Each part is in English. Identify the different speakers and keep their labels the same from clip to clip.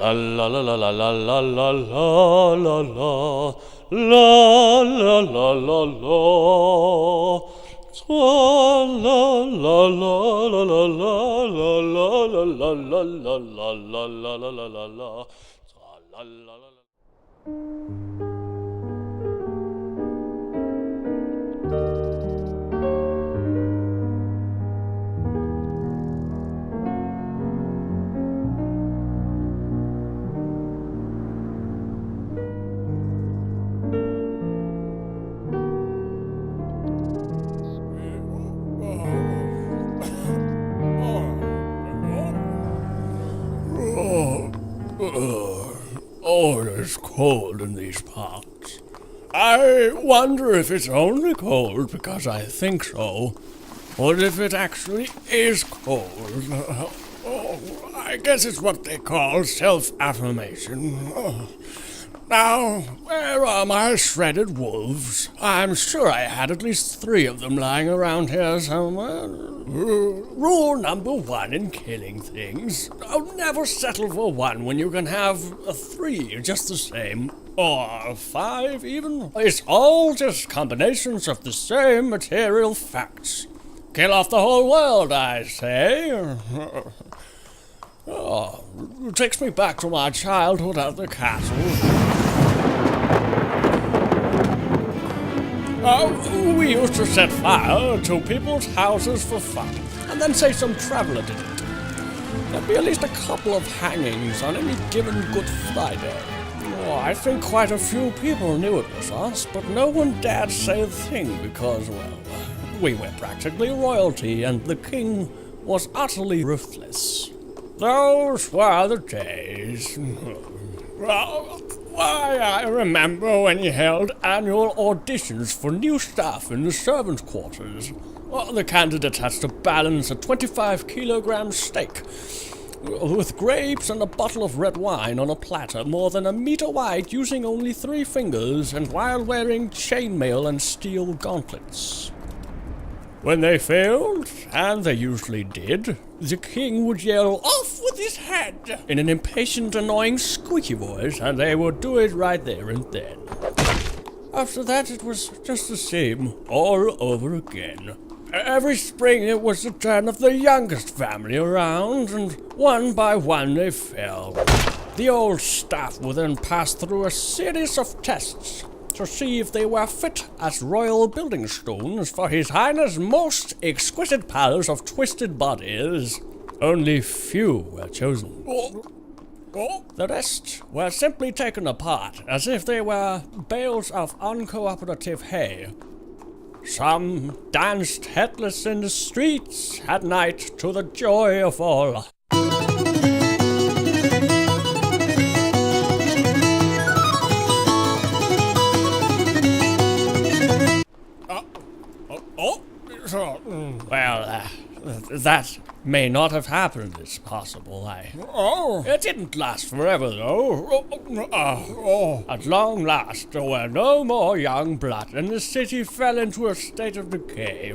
Speaker 1: La la la la la la la la la la la la la la la la. Tra la la la la la la la la la la la la la la la la la la. Tra la la la.
Speaker 2: Oh, it's cold in these parts. I wonder if it's only cold because I think so, or if it actually is cold. I guess it's what they call self-affirmation. Now, where are my shredded wolves? I'm sure I had at least 3 of them lying around here somewhere. Rule number 1 in killing things: never settle for 1 when you can have 3 just the same. Or 5 even. It's all just combinations of the same material facts. Kill off the whole world, I say. It takes me back to my childhood at the castle. We used to set fire to people's houses for fun, and then say some traveller did it. There'd be at least a couple of hangings on any given Good Friday. I think quite a few people knew it was us, but no one dared say a thing because, well, we were practically royalty, and the king was utterly ruthless. Those were the days. Well, why, I remember when he held annual auditions for new staff in the servants' quarters. The candidates had to balance a 25-kilogram steak with grapes and a bottle of red wine on a platter more than a meter wide, using only 3 fingers, and while wearing chainmail and steel gauntlets. When they failed, and they usually did, the king would yell, "Off with his head!" in an impatient, annoying, squeaky voice, and they would do it right there and then. After that, it was just the same, all over again. Every spring it was the turn of the youngest family around, and one by one they fell. The old staff would then pass through a series of tests to see if they were fit as royal building stones for His Highness' most exquisite palace of twisted bodies. Only few were chosen. The rest were simply taken apart as if they were bales of uncooperative hay. Some danced headless in the streets at night to the joy of all. Well, that may not have happened, it's possible. It didn't last forever, though. At long last, there were no more young blood, and the city fell into a state of decay.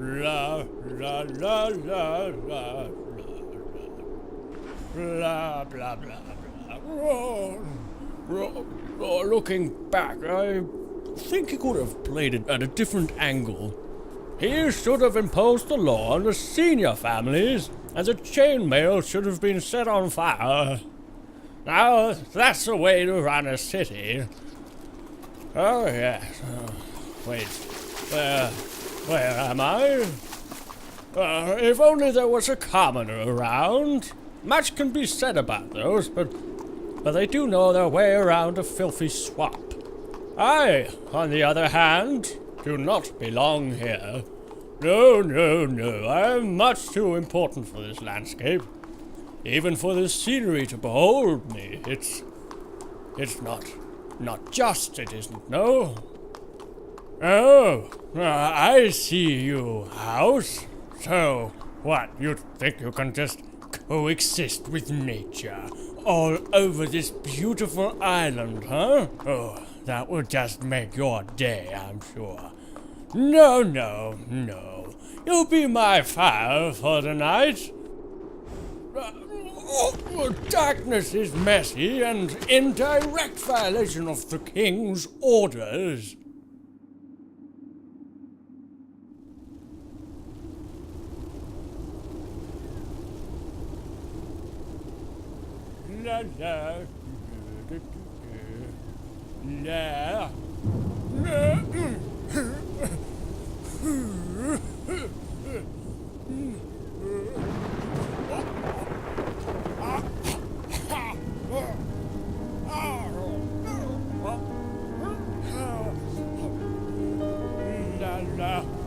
Speaker 2: La la la la la blah blah blah blah. Looking back, I think he could have played it at a different angle. He should have imposed the law on the senior families, and the chainmail should have been set on fire. Now, that's the way to run a city. Oh, yes. Wait, where am I? If only there was a commoner around. Much can be said about those, but they do know their way around a filthy swamp. I, on the other hand, do not belong here. No, I am much too important for this landscape. Even for the scenery to behold me, it's not just, it isn't, no? Oh, I see you, house. So, what, you think you can just coexist with nature all over this beautiful island, huh? Oh, that will just make your day, I'm sure. No, no, no. You'll be my fire for the night. Darkness is messy and in direct violation of the king's orders. La la la la la